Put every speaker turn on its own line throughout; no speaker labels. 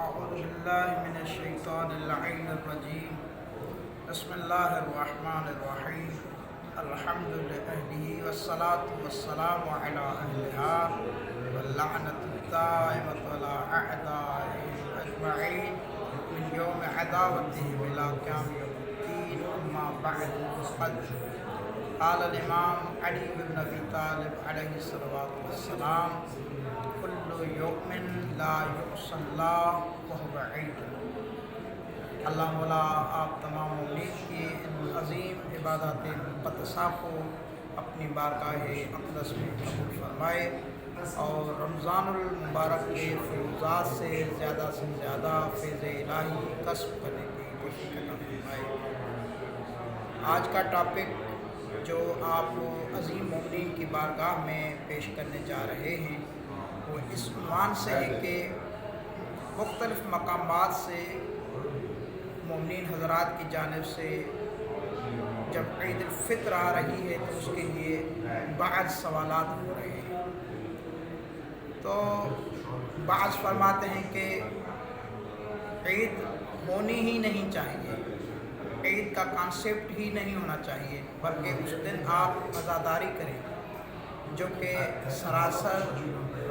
أعوذ بالله من الشيطان اللعين الرجيم. بسم الله الرحمن الرحيم. الحمد لله والصلاة والسلام على أهلها واللعنة الدائمة على أعدائهم أجمعين من يوم عداوتهم إلى قيام يوم الدين. أما بعد فقد قال الإمام علي بن أبي طالب عليه الصلاة والسلام: كل يؤمن لا يعصى الله وهو عيد. اللہ مولا آپ تمام مومنین کی ان عظیم عبادات مقدسہ کو اپنی بارگاہ اقدس میں قبول فرمائے اور رمضان المبارک کے فیوزات سے زیادہ فیض الہی کسب کرنے کی توفیق عطا فرمائے۔ آج کا ٹاپک جو آپ عظیم مومنین کی بارگاہ میں پیش کرنے جا رہے ہیں وہ اس عنوان سے ہے کہ مختلف مقامات سے مومنین حضرات کی جانب سے جب عید الفطر آ رہی ہے تو اس کے لیے بعض سوالات ہو رہے ہیں۔ تو بعض فرماتے ہیں کہ عید ہونی ہی نہیں چاہیے، عید کا کانسیپٹ ہی نہیں ہونا چاہیے، بلکہ اس دن آپ عزاداری کریں، جو کہ سراسر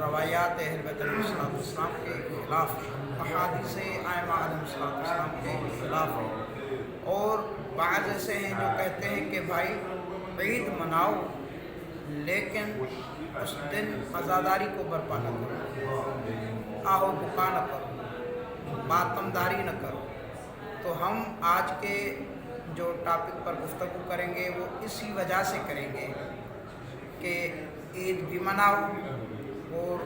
روایات اہل بیت علیہ السلام کے خلاف ہے، احادیث ائمہ علیہ السلام کے خلاف ہے۔ اور بعض ایسے ہیں جو کہتے ہیں کہ بھائی عید مناؤ لیکن اس دن عزاداری کو برپا نہ کرو، آہو بکا نہ کرو، ماتمداری نہ کرو۔ تو ہم آج کے جو ٹاپک پر گفتگو کریں گے وہ اسی وجہ سے کریں گے کہ عید بھی مناؤ اور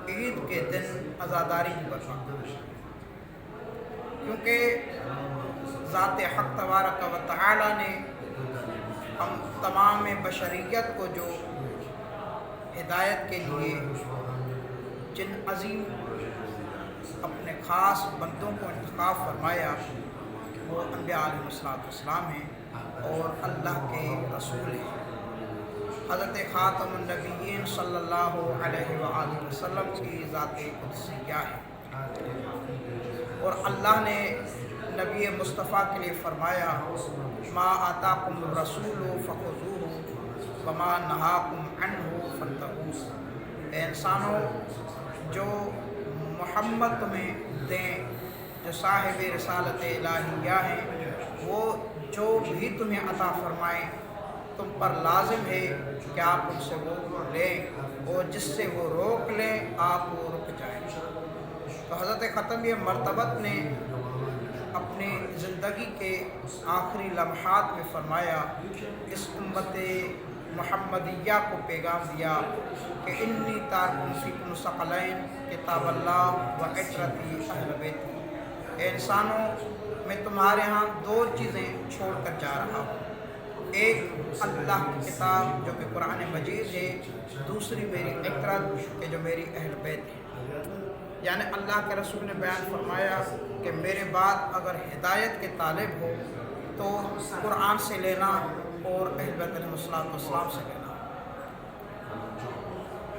عید کے دن عزاداری بھی برپا کرو، کیونکہ ذات حق تبارک و تعالی نے ہم تمام بشریت کو جو ہدایت کے لیے جن عظیم اپنے خاص بندوں کو انتخاب فرمایا وہ انبیاء علیہ السلام ہیں اور اللہ کے رسول ہیں۔ حضرت خاتم النبیین صلی اللہ علیہ وآلہ وسلم کی ذات قدسیہ ہے، اور اللہ نے نبی مصطفیٰ کے لیے فرمایا: ما آتاکم الرسول فخذوہ وما نہاکم عنہ فانتہوا۔ اے انسانوں، جو محمد تمہیں دیں، جو صاحب رسالت الہیہ ہیں، وہ جو بھی تمہیں عطا فرمائیں تم پر لازم ہے کہ آپ ان سے وہ لیں، اور جس سے وہ روک لیں آپ وہ رک جائیں۔ تو حضرت ختمی مرتبت نے اپنی زندگی کے آخری لمحات میں فرمایا، اس امت محمدیہ کو پیغام دیا کہ انی تارکم فیکم ثقلین کتاب اللہ و عترتی اہل بیتی۔ اے انسانوں، میں تمہارے ہاں دو چیزیں چھوڑ کر جا رہا ہوں، ایک اللہ کی کتاب جو کہ قرآن مجید ہے، دوسری میری عترت کہ جو میری اہل بیت ہے۔ یعنی اللہ کے رسول نے بیان فرمایا کہ میرے بعد اگر ہدایت کے طالب ہو تو قرآن سے لینا اور اہل بیت علیہ السلام سے لینا۔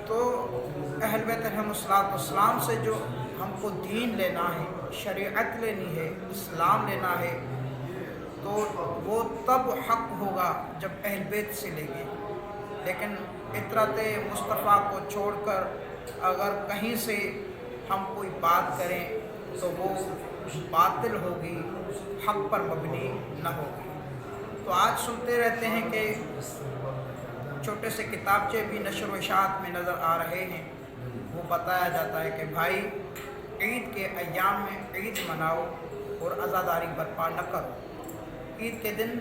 تو اہل بیت علیہ السلام سے جو ہم کو دین لینا ہے، شریعت لینی ہے، اسلام لینا ہے، تو وہ تب حق ہوگا جب اہل بیت سے لیں گے۔ لیکن عطرت مصطفیٰ کو چھوڑ کر اگر کہیں سے ہم کوئی بات کریں تو وہ باطل ہوگی، حق پر مبنی نہ ہوگی۔ تو آج سنتے رہتے ہیں کہ چھوٹے سے کتابچے بھی نشر و اشاعت میں نظر آ رہے ہیں، وہ بتایا جاتا ہے کہ بھائی عید کے ایام میں عید مناؤ اور عزاداری برپا نہ کرو، عید کے دن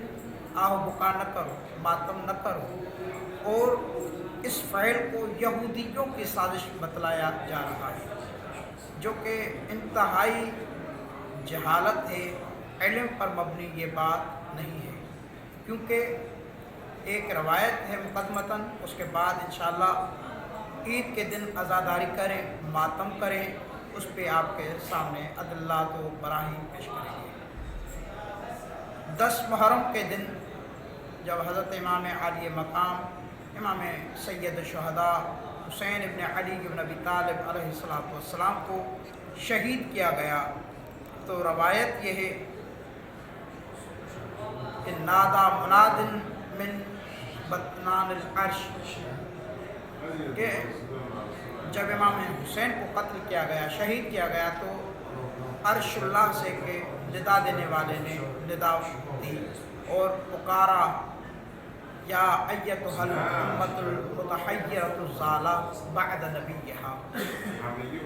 آہو بکا نہ کرو، ماتم نہ کرو۔ اور اس فعل کو یہودیوں کی سازش بتلایا جا رہا ہے، جو کہ انتہائی جہالت ہے، علم پر مبنی یہ بات نہیں ہے۔ کیونکہ ایک روایت ہے مقدمتاً، اس کے بعد انشاءاللہ عید کے دن عزاداری کریں، ماتم کریں، اس پہ آپ کے سامنے ادلات و براہین پیش کریں گے۔ 10 محرم کے دن جب حضرت امام عالی مقام امام سید الشہداء حسین ابن علی ابن ابی طالب علیہ السلام کو شہید کیا گیا تو روایت یہ ہے کہ نادا منادن من بطنان العرش، کہ جب امام حسین کو قتل کیا گیا، شہید کیا گیا، تو عرش اللہ سے کہ ندا دینے والے نے ندا دی اور پکارا یا ایتھا الامۃ المتحیرۃ الضالہ بعد نبیہا،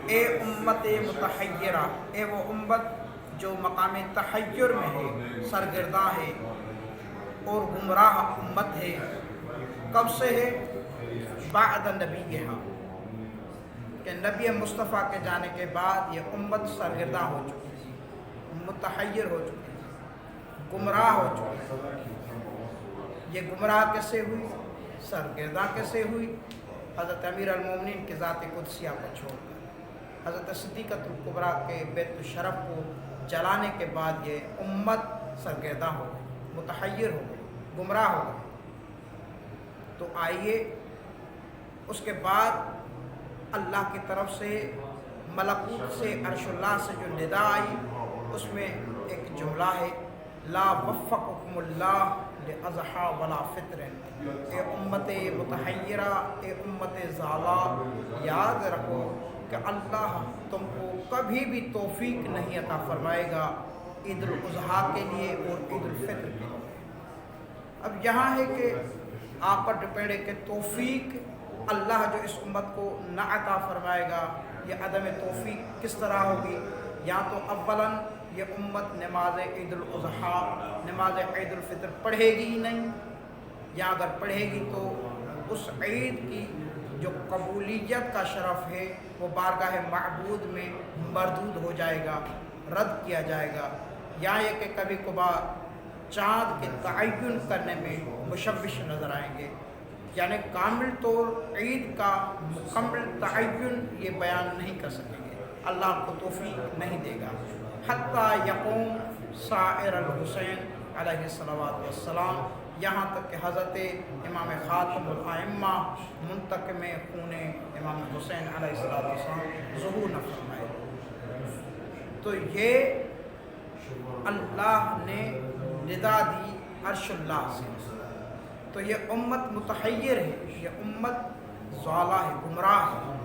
اے امت متحیرہ، اے وہ امت جو مقام تحیر میں ہے، سرگرداں ہے اور گمراہ امت ہے، کب سے ہے؟ بعد نبیہا، کہ نبی مصطفیٰ کے جانے کے بعد یہ امت سرگرداں ہو چکی تھی، متحیر ہو چکی تھی، گمراہ ہو چکی تھی۔ یہ گمراہ کیسے ہوئی، سرگرداں کیسے ہوئی؟ حضرت امیر المومنین کی ذات قدسیہ کو چھوڑ کر، حضرت صدیقۃ الکبریٰ کے بیت الشرف کو جلانے کے بعد یہ امت سرگرداں ہو گئی، متحیر ہو گئی، گمراہ ہو گئی۔ تو آئیے اس کے بعد اللہ کی طرف سے ملکوت سے عرش اللہ سے جو ندا آئی، اس میں ایک جملہ ہے لا وفقکم اللہ لأضحیٰ ولا فطر، اے امت متحیرہ، اے امت ضالہ، یاد رکھو کہ اللہ تم کو کبھی بھی توفیق نہیں عطا فرمائے گا عید الاضحیٰ کے لیے اور عید الفطر کے لیے۔ اب یہاں ہے کہ آپ پر ڈپینڈ ہے کہ توفیق اللہ جو اس امت کو نہ عطا فرمائے گا، یہ عدم توفیق کس طرح ہوگی؟ یا تو اولاً یہ امت نماز عید الاضحیٰ، نماز عید الفطر پڑھے گی ہی نہیں، یا اگر پڑھے گی تو اس عید کی جو قبولیت کا شرف ہے وہ بارگاہ معبود میں مردود ہو جائے گا، رد کیا جائے گا، یا یہ کہ کبھی کبھار چاند کے تعین کرنے میں مشوش نظر آئیں گے، یعنی کامل طور عید کا مکمل تعین یہ بیان نہیں کر سکیں گے، اللہ کو توفیق نہیں دے گا، حتیٰ یقوم سائر الحسین علیہ الصلوۃ والسلام، یہاں تک کہ حضرت امام خاتم الائمہ منتقم خون امام حسین علیہ السلام ظہور نہ فرمائے۔ تو یہ اللہ نے ندا دی عرش اللہ سے، تو یہ امت متحیر ہے، یہ امت ضالہ ہے، گمراہ ہے۔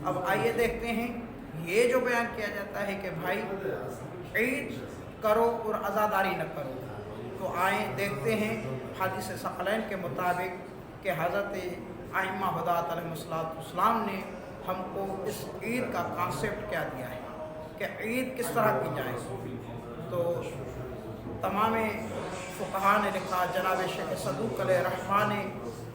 اب آئیے دیکھتے ہیں یہ جو بیان کیا جاتا ہے کہ بھائی عید کرو اور عزاداری نہ کرو، تو آئیں دیکھتے ہیں حدیث ثقلین کے مطابق کہ حضرت ائمہ ہدات علیہ السلام نے ہم کو اس عید کا کانسیپٹ کیا دیا ہے کہ عید کس طرح کی جائے۔ تو تمام فقہاء نے لکھا، جناب شیخ صدوق علیہ رحمہ نے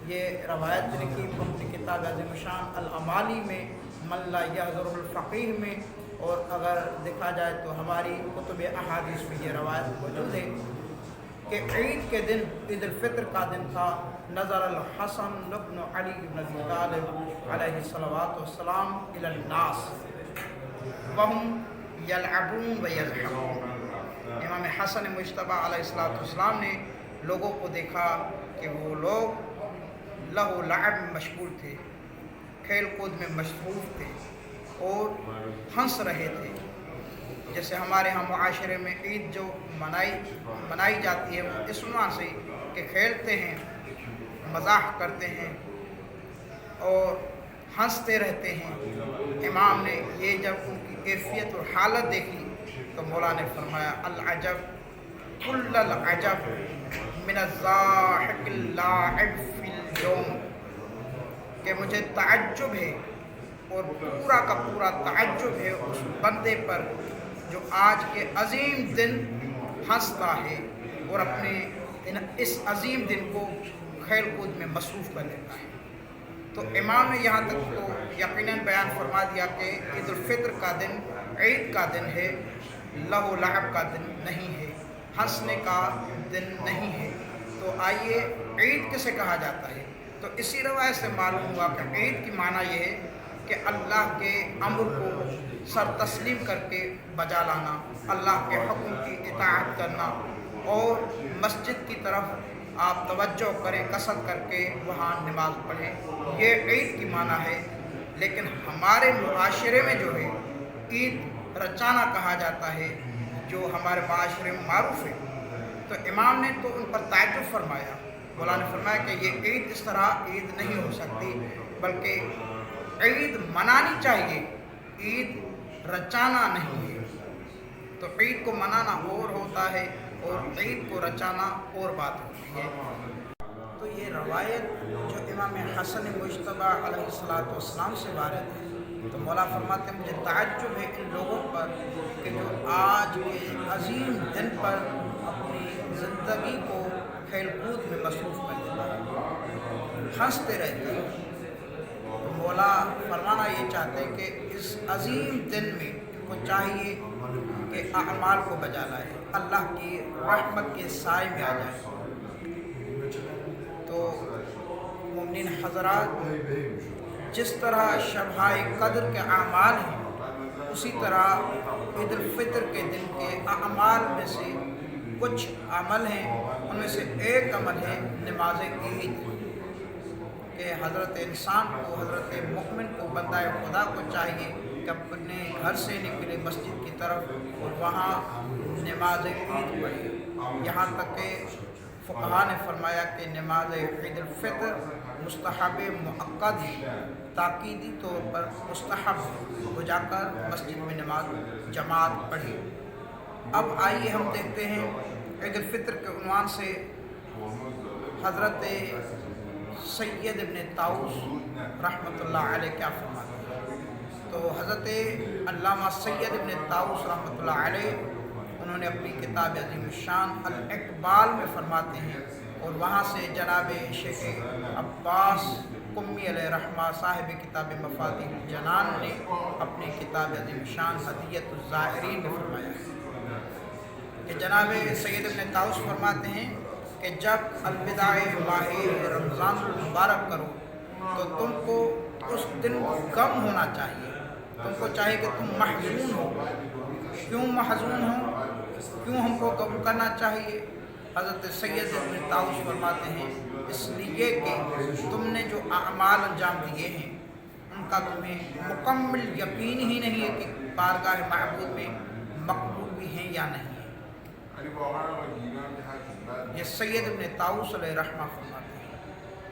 یہ روایت لکھی اپنی کتاب عظیم شان الامالی میں، من لا یحضر الفقیہ میں، اور اگر دیکھا جائے تو ہماری کتب احادیث میں یہ روایت موجود ہے کہ عید کے دن، عید الفطر کا دن تھا، نظر الحسن بن علی بن ابی طالب علیہ الصلوۃ والسلام الی الناس وہم یلعبون ویضحکون، امام حسن مجتبیٰ علیہ السلام نے لوگوں کو دیکھا کہ وہ لوگ لہو لعب میں مشغول تھے، کھیل کود میں مصروف تھے اور ہنس رہے تھے۔ جیسے ہمارے ہاں معاشرے میں عید جو منائی جاتی ہے وہ اس عنوان سے کہ کھیلتے ہیں، مزاح کرتے ہیں اور ہنستے رہتے ہیں۔ امام نے یہ جب ان کی کیفیت اور حالت دیکھی تو مولا نے فرمایا العجب کل العجب من الضاحک اللاعب فی اليوم، کہ مجھے تعجب ہے اور پورا کا پورا تعجب ہے اس بندے پر جو آج کے عظیم دن ہنستا ہے اور اپنے اس عظیم دن کو کھیل کود میں مصروف کر لیتا ہے۔ تو امام نے یہاں تک تو یقیناً بیان فرما دیا کہ عید الفطر کا دن عید کا دن ہے، لہو لعب کا دن نہیں ہے، ہنسنے کا دن نہیں ہے۔ تو آئیے عید کسے کہا جاتا ہے؟ تو اسی روایت سے معلوم ہوا کہ عید کی معنی یہ ہے کہ اللہ کے امر کو سر تسلیم کر کے بجا لانا، اللہ کے حکم کی اطاعت کرنا، اور مسجد کی طرف آپ توجہ کریں، قصد کر کے وہاں نماز پڑھیں، یہ عید کی معنی ہے۔ لیکن ہمارے معاشرے میں جو ہے عید رچانا کہا جاتا ہے جو ہمارے معاشرے میں معروف ہے۔ تو امام نے تو ان پر تعجب فرمایا، مولا نے فرمایا کہ یہ عید اس طرح عید نہیں ہو سکتی، بلکہ عید منانی چاہیے، عید رچانا نہیں ہے۔ تو عید کو منانا اور ہوتا ہے اور عید کو رچانا اور بات ہوتی ہے۔ تو یہ روایت جو امام حسن مجتبی علیہ السلام سے وارد ہے، تو مولا فرماتے ہیں مجھے تعجب ہے ان لوگوں پر کہ جو آج کے عظیم دن پر اپنی زندگی کو کھیل کود میں مصروف کر دیتا ہے، ہنستے رہتے ہیں۔ تو مولا فرمانا یہ چاہتے ہیں کہ اس عظیم دن میں ان کو چاہیے کہ اعمال کو بجا لائے، اللہ کی رحمت کے سائے میں آ جائے۔ تو مومنین حضرات، جس طرح شبہ قدر کے اعمال ہیں، اسی طرح عید الفطر کے دن کے اعمال میں سے کچھ عمل ہیں، ان میں سے ایک عمل ہے نماز عید، کہ حضرت انسان کو، حضرت مؤمن کو، بندہ خدا کو چاہیے کہ اپنے گھر سے نکلے مسجد کی طرف اور وہاں نماز عید پڑھے۔ یہاں تک کہ فقہاء نے فرمایا کہ نماز عید الفطر مستحب مؤکد ہے، تاکیدی طور پر مستحب ہو جا کر مسجد میں نماز جماعت پڑھی۔ اب آئیے ہم دیکھتے ہیں عید الفطر کے عنوان سے حضرت سید ابن طاؤس رحمۃ اللہ علیہ کیا فرماتے ہیں۔ تو حضرت علامہ سید ابن طاؤس رحمۃ اللہ علیہ انہوں نے اپنی کتاب عظیم الشان الاقبال میں فرماتے ہیں، اور وہاں سے جناب شیخ عباس قمی علیہ رحمہ صاحب کتاب مفاتیح الجنان نے اپنی کتاب عظیم الشان ہدیۃ الزائرین میں فرمایا ہے کہ جناب سید ابن طاؤس فرماتے ہیں کہ جب الوداع ماہ رمضان المبارک کرو تو تم کو اس دن غم ہونا چاہیے، تم کو چاہیے کہ تم محزون ہو۔ کیوں محزون ہو؟ کیوں ہم کو غم کرنا چاہیے؟ حضرت سید ابن طاؤس فرماتے ہیں اس لیے کہ تم نے جو اعمال انجام دیے ہیں ان کا تمہیں مکمل یقین ہی نہیں ہے کہ بارگاہ معبود میں مقبول بھی ہیں یا نہیں ہیں۔ یہ سید ابن طاؤس علیہ رحمہ فرماتے ہیں،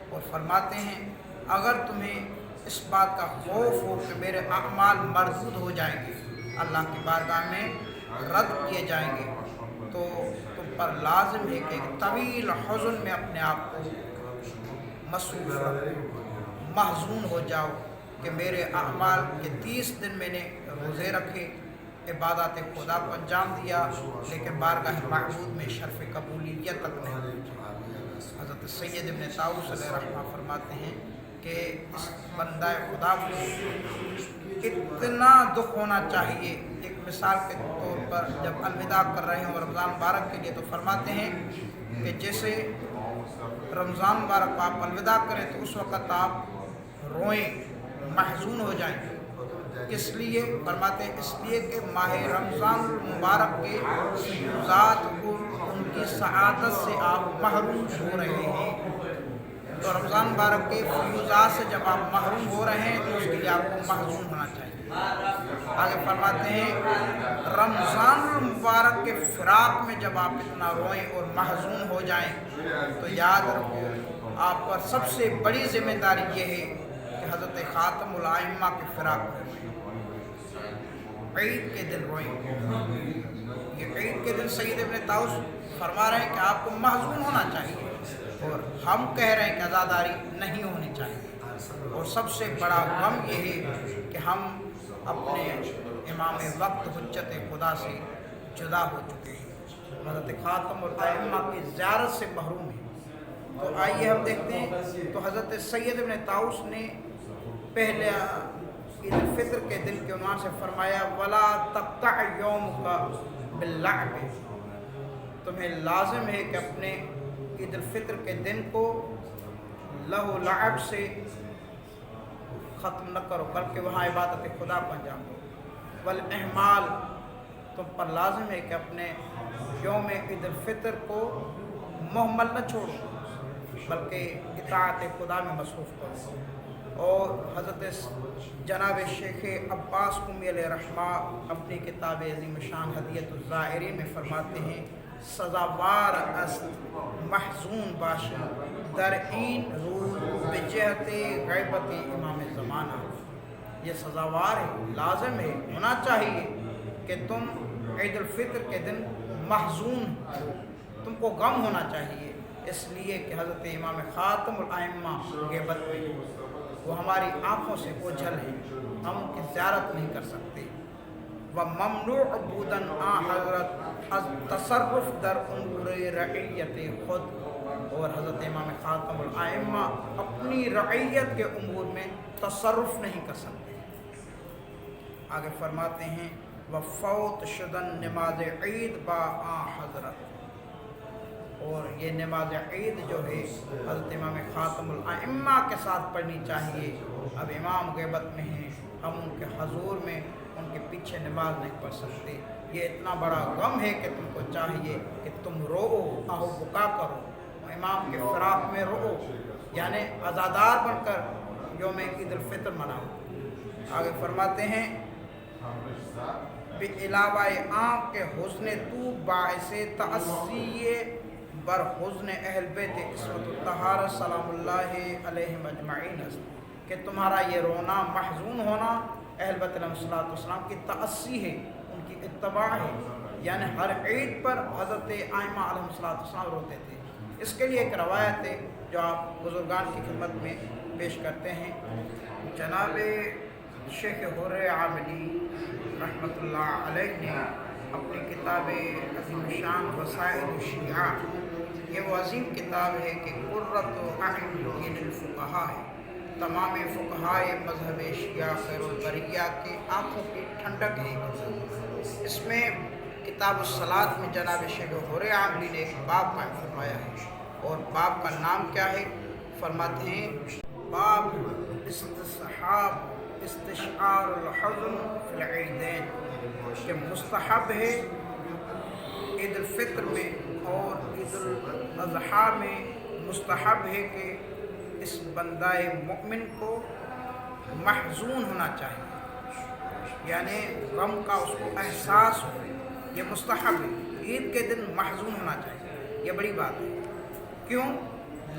اور فرماتے ہیں اگر تمہیں اس بات کا خوف ہو کہ میرے اعمال مردود ہو جائیں گے، اللہ کی بارگاہ میں رد کیے جائیں گے، تو تم پر لازم ہے کہ ایک طویل حزن میں اپنے آپ کو مصروف رکھو، محزون ہو جاؤ کہ میرے اعمال کے 30 دن میں نے روزے رکھے، عبادات خدا کو انجام دیا، لیکن بارگاہ معبود میں شرف قبولیت تک نہیں۔ حضرت سید ابن طاؤس علیہ رحمہ فرماتے ہیں کہ اس بندہ خدا کو اتنا دکھ ہونا چاہیے، ایک مثال کے طور پر جب الوداع کر رہے ہیں رمضان مبارک کے لیے تو فرماتے ہیں کہ جیسے رمضان مبارک کو آپ الوداع کریں تو اس وقت آپ روئیں، محزون ہو جائیں۔ کس لیے؟ فرماتے ہیں اس لیے کہ ماہ رمضان المبارک کے فیوزات کو، ان کی سعادت سے آپ محروم ہو رہے ہیں۔ تو رمضان مبارک کے فیوزات سے جب آپ محروم ہو رہے ہیں تو اس کے لیے آپ کو محزون ہونا چاہیے۔ آگے فرماتے ہیں رمضان المبارک کے فراق میں جب آپ اتنا روئیں اور محزون ہو جائیں تو یاد رکھو آپ پر سب سے بڑی ذمہ داری یہ ہے کہ حضرت خاتم الائمہ کے فراق میں روئیں، عید کے دن روئیں۔ یہ عید کے دن سید ابن طاؤس فرما رہے ہیں کہ آپ کو محزون ہونا چاہیے، اور ہم کہہ رہے ہیں کہ عزاداری نہیں ہونی چاہیے۔ اور سب سے بڑا غم یہ ہے کہ ہم اپنے امام وقت حجت خدا سے جدا ہو چکے ہیں، حضرت خاتم الائمہ کی زیارت سے محروم ہیں۔ تو آئیے ہم دیکھتے ہیں، تو حضرت سید ابن طاؤس نے پہلے عید الفطر کے دن کے عنوان سے فرمایا وَلَا تَقْطَعْ يَوْمُكَ بِاللَّعْبِ، تمہیں لازم ہے کہ اپنے عید الفطر کے دن کو لہو لعب سے ختم نہ کرو، بلکہ وہاں عبادت خدا کو انجام دو۔ والاحمال، تم پر لازم ہے کہ اپنے یوم عید الفطر کو مہمل نہ چھوڑو، بلکہ اطاعت خدا میں مصروف کرو۔ اور حضرت جناب شیخ عباس قمی علیہ رحمہ اپنی کتاب عظیم شان ہدیت الزائری میں فرماتے ہیں سزاوار است محزون باشی در این روز بجہت غیبت امام زمانہ، یہ سزاوار ہے، لازم ہے، ہونا چاہیے کہ تم عید الفطر کے دن محزون ہو، تم کو غم ہونا چاہیے، اس لیے کہ حضرت امام خاتم الائمہ غیبت میں وہ ہماری آنکھوں سے اوجھل ہیں، ہم ان کی زیارت نہیں کر سکتے۔ وَمَمْنُوعُ بُودًا آن حضرت از تصرف در امور رعیت خود، اور حضرت امام خاتم الائمہ اپنی رعیت کے امور میں تصرف نہیں کر سکتے۔ آگے فرماتے ہیں وفوت شدن نماز عید با آن حضرت، اور یہ نماز عید جو ہے حضرت امام خاتم الائمہ کے ساتھ پڑھنی چاہیے۔ اب امام غیبت میں ہیں، ہم ان کے حضور میں ان کے پیچھے نماز نہیں پڑھ سکتے۔ یہ اتنا بڑا غم ہے کہ تم کو چاہیے کہ تم رو، آہو بکا کرو، امام کے فراق میں رو، یعنی عزادار بن کر یوم عید الفطر مناؤ۔ آگے فرماتے ہیں بعلاوہ آن کے حسن تو باعث تأسی بر حزن اہل بیت عصمت الطہارہ سلام اللہ علیہم اجمعین، کہ تمہارا یہ رونا، محزون ہونا اہل بیت علیہ السلام کی تأسی ہے، ان کی اتباع ہے، یعنی ہر عید پر حضرت ائمہ علیہ السلام روتے تھے۔ اس کے لیے ایک روایت ہے جو آپ بزرگان کی خدمت میں پیش کرتے ہیں۔ جناب شیخ حر عاملی رحمۃ اللہ علیہ نے اپنی کتاب عظیم شان وسائل الشیعہ، یہ وہ عظیم کتاب ہے کہ قرۃ اعین الفقہاء ہے، تمام فقہائے مذہب شیعہ خیر البریہ کے آنکھوں کی ٹھنڈک ہے۔ اس میں کتاب الصلاۃ میں جناب شیخ حر عاملی نے ایک باب قائم فرمایا ہے، اور باب کا نام کیا ہے؟ فرماتے ہیں باب استصحاب استشعار الحزن فی العیدین، کہ مستحب ہے عید الفطر میں اور عید الاضحیٰ میں مستحب ہے کہ اس بندہ مومن کو محزون ہونا چاہیے، یعنی غم کا اس کو احساس ہو، یہ مستحب ہے، عید کے دن محزون ہونا چاہیے، یہ بڑی بات ہے۔ کیوں؟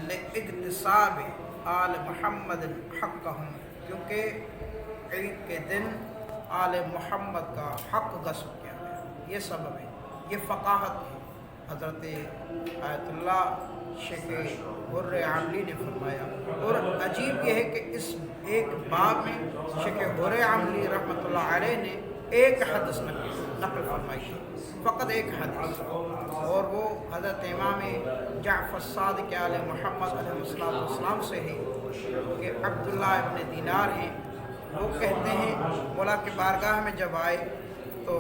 لاکتساب آل محمد حقہم، کیونکہ عید کے دن آل محمد کا حق غصب کیا گیا، یہ سبب ہے، یہ فقاہت ہے۔ حضرت آیت اللہ شیخ حر عاملی نے فرمایا، اور عجیب یہ ہے کہ اس ایک باب میں شیخ حر عاملی رحمۃ اللہ علیہ نے ایک حدیث نقل فرمائی ہے، فقط ایک حدیث، اور وہ حضرت امام جعفر صادق علیہ محمد علیہ السلام سے ہے کہ عبداللہ ابن دینار ہیں، وہ کہتے ہیں مولا کی بارگاہ میں جب آئے تو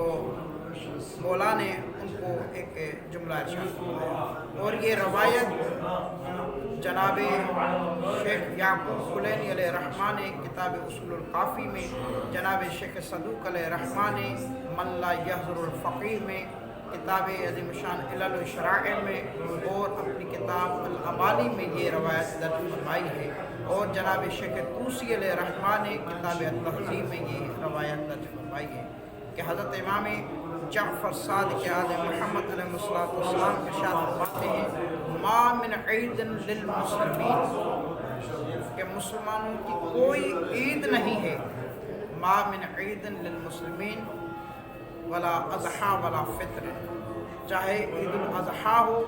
مولا نے ان کو ایک جملہ ارشاد فرمایا، اور یہ روایت جناب شیخ یعقوب کلینی علیہ رحمہ نے کتاب اصول القافی میں، جناب شیخ صدوق علیہ رحمہ نے من لا یحضر الفقیہ میں، کتاب عظیم شان علل الشرائع میں، اور اپنی کتاب الامالی میں یہ روایت درج فرمائی ہے، اور جناب شیخ طوسی علیہ رحمہ نے کتاب التہذیب میں یہ روایت درج فرمائی ہے کہ حضرت امام جعفر صادق علیہ محمد علیہ السلام ارشاد فرماتے ہیں ما من عید للمسلمین، کہ مسلمانوں کی کوئی عید نہیں ہے، ما من عید للمسلمین ولا اضحیٰ ولا فطر، چاہے عید الاضحیٰ ہو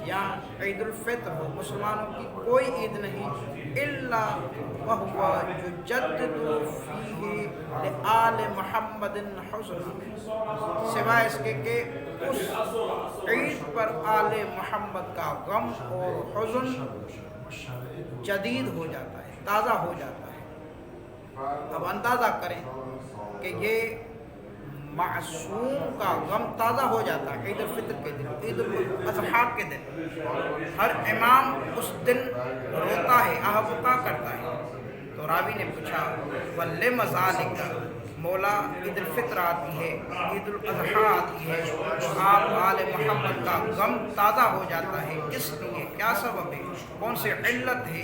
یا عید الفطر ہو، مسلمانوں کی کوئی عید نہیں، الا وہو یجدد فیہ لآل محمد حزن، سوائے اس کے کہ اس عید پر آل محمد کا غم اور حزن جدید ہو جاتا ہے، تازہ ہو جاتا ہے۔ اب اندازہ کریں کہ یہ معصوم کا غم تازہ ہو جاتا ہے عید الفطر کے دن، عید الاضحیٰ کے دن، ہر امام اس دن روتا ہے، آہ بکا کرتا ہے۔ تو راوی نے پوچھا وَلِمَ ذَلِكَ، مولا عید الفطر آتی ہے، عید الاضحیٰ آتی ہے، تو آپ آل محمد کا غم تازہ ہو جاتا ہے، کس لیے، کیا سبب ہے، کون سی علت ہے؟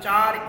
4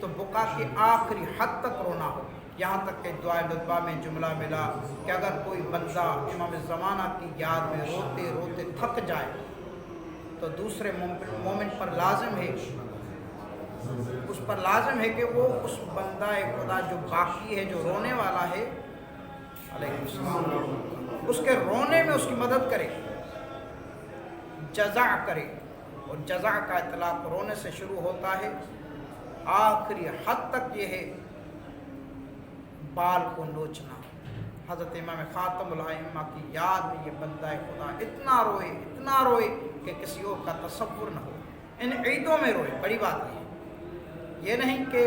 تو بقا کے آخری حد تک رونا ہو، یہاں تک کہ دعائے لطفہ میں جملہ ملا کہ اگر کوئی بندہ امام زمانہ کی یاد میں روتے روتے تھک جائے تو دوسرے مومن پر لازم ہے، اس پر لازم ہے کہ وہ اس بندہ خدا جو باقی ہے، جو رونے والا ہے، علیہ السلام، اس کے رونے میں اس کی مدد کرے، جزع کرے. اور جزع کا اطلاق رونے سے شروع ہوتا ہے، آخری حد تک یہ ہے بال کو نوچنا. حضرت امام خاتم الائمہ کی یاد میں یہ بندہ خدا اتنا روئے کہ کسی اور کا تصور نہ ہو. ان عیدوں میں روئے، بڑی بات نہیں، یہ نہیں کہ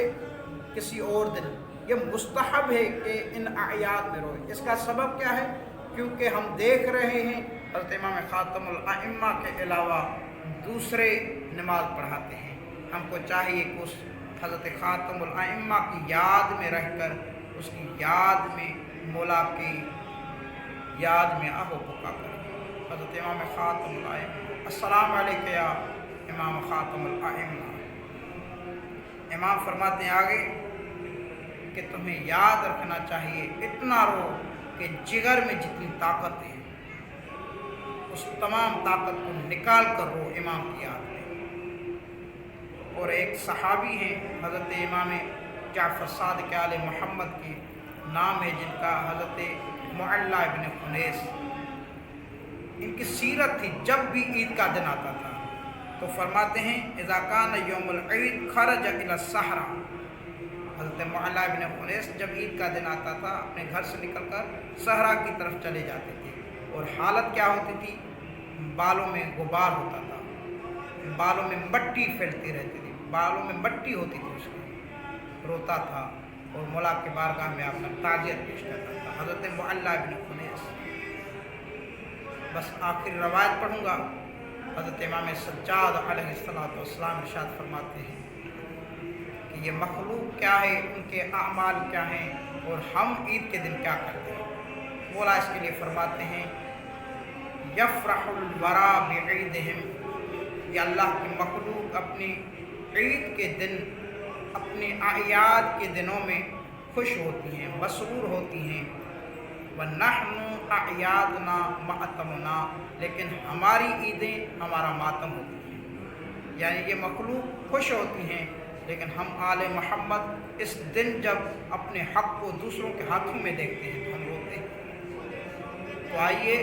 کسی اور دن، یہ مستحب ہے کہ ان اعیاد میں روئے. اس کا سبب کیا ہے؟ کیونکہ ہم دیکھ رہے ہیں حضرت امام خاتم الائمہ کے علاوہ دوسرے نماز پڑھاتے ہیں. ہم کو چاہیے کہ اس حضرت خاتم الائمہ کی یاد میں رہ کر اس کی یاد میں، مولا کی یاد میں آہو بکا کریں. حضرت امام خاتم الائمہ، السلام علیکم یا امام خاتم الائمہ. امام فرماتے ہیں آگے کہ تمہیں یاد رکھنا چاہیے، اتنا رو کہ جگر میں جتنی طاقت ہے اس تمام طاقت کو نکال کر رو امام کی یاد میں. اور ایک صحابی ہیں حضرت امام جعفر صادق آل محمد کی نام ہے، جن کا حضرت معلّہ ابن خنیس. ان کی سیرت تھی، جب بھی عید کا دن آتا تھا تو فرماتے ہیں اذا کان یوم العید خرج الی الصحرا. حضرت معلّہ ابن خنیس جب عید کا دن آتا تھا اپنے گھر سے نکل کر صحرا کی طرف چلے جاتے تھے. اور حالت کیا ہوتی تھی؟ بالوں میں غبار ہوتا تھا، بالوں میں مٹی پھیلتی رہتی تھی، بالوں میں مٹی ہوتی تھی. اس کی روتا تھا اور مولا کے بارگاہ میں اپنا تعزیت پیش کرتا تھا. حضرت معلّہ ابن خنیس. بس آخری روایت پڑھوں گا. حضرت امام سجاد علیہ السلام ارشاد فرماتے ہیں کہ یہ مخلوق کیا ہے، ان کے اعمال کیا ہیں، اور ہم عید کے دن کیا کرتے ہیں. مولا اس کے لیے فرماتے ہیں یفرح الورا بعیدہم. یہ اللہ کی مخلوق اپنی عید کے دن، اپنی اعیاد کے دنوں میں خوش ہوتی ہیں، مسرور ہوتی ہیں. وَنَحْنُ أَعْيَادُنَا مَأْتَمُنَا. لیکن ہماری عیدیں ہمارا ماتم ہوتی ہیں. یعنی یہ مخلوق خوش ہوتی ہیں لیکن ہم آل محمد اس دن جب اپنے حق کو دوسروں کے ہاتھوں میں دیکھتے ہیں تو ہم روتے ہیں. تو آئیے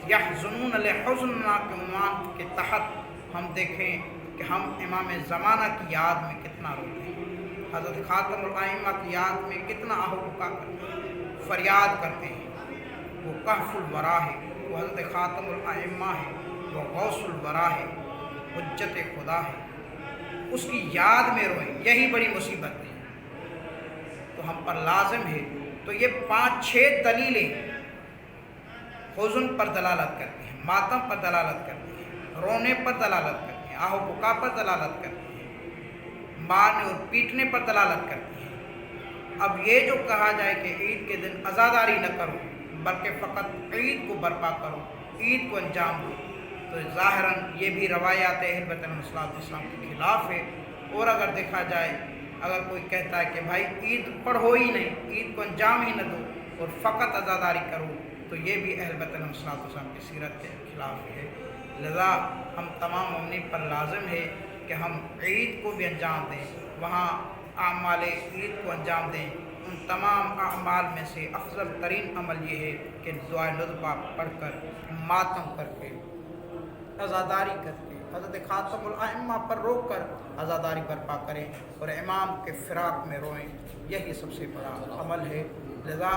یحزنون لحزننا کے عنوان کے تحت ہم دیکھیں کہ ہم امام زمانہ کی یاد میں کتنا روتے ہیں، حضرت خاتم الائمہ کی یاد میں کتنا آہو بکا کرتے ہیں، فریاد کرتے ہیں. وہ کہف الورا ہے، وہ حضرت خاتم الائمہ ہے، وہ غوث الورا ہے، حجت خدا ہے. اس کی یاد میں روئیں، یہی بڑی مصیبت ہے. تو ہم پر لازم ہے. تو یہ 5-6 دلیلیں حزن پر دلالت کرتی ہیں، ماتم پر دلالت کرتی ہیں، رونے پر دلالت کرتی ہیں، آہو بکا پر دلالت کرتی ہیں، مارنے اور پیٹنے پر دلالت کرتی ہیں. اب یہ جو کہا جائے کہ عید کے دن عزاداری نہ کرو بلکہ فقط عید کو برپا کرو، عید کو انجام دو، تو ظاہراً یہ بھی روایات اہل بیت علیہ السلام کے خلاف ہے. اور اگر دیکھا جائے، اگر کوئی کہتا ہے کہ بھائی عید پڑھو ہی نہیں، عید کو انجام ہی نہ دو اور فقط عزاداری کرو، تو یہ بھی اہل بیت علیہ السلام کی سیرت کے خلاف ہے. لذا ہم تمام مومنین پر لازم ہے کہ ہم عید کو بھی انجام دیں، وہاں اعمال عید کو انجام دیں. ان تمام اعمال میں سے افضل ترین عمل یہ ہے کہ دعائے ندبہ پڑھ کر، ماتم کر کے، عزاداری کر کے، حضرت خاتم الائمہ پر روک کر عزاداری برپا کریں اور امام کے فراق میں روئیں. یہی سب سے بڑا عمل ہے. لذا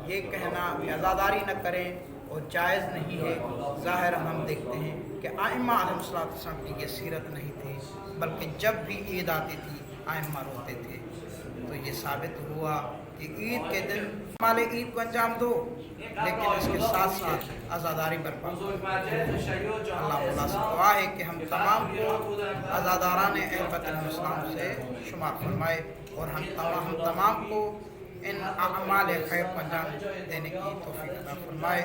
یہ کہنا کہ عزاداری نہ کریں اور جائز نہیں ہے، ظاہر ہم دیکھتے ہیں کہ ائمہ علیہ السلام کی یہ سیرت نہیں تھی، بلکہ جب بھی عید آتی تھی ائمہ روتے تھے. تو یہ ثابت ہوا کہ عید کے دن مال عید کو انجام دو لیکن اس کے ساتھ ساتھ عزاداری برپا کرو. اللہ تعالیٰ سے دعا ہے کہ ہم تمام کو عزاداران اہل بیت علیہ السلام سے شمار فرمائے اور ہم تمام کو ان اعمال خیر کو انجام دینے کی توفیق عطا فرمائے۔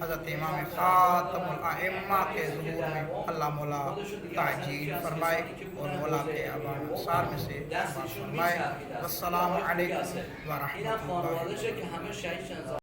حضرت امام خاتم الائمہ کے ظہور میں اللہ مولا تعجیل فرمائے اور مولا کے ابان انصار میں سے شمار فرمائے۔ والسلام علیکم ورحمۃ اللہ وبرکاتہ۔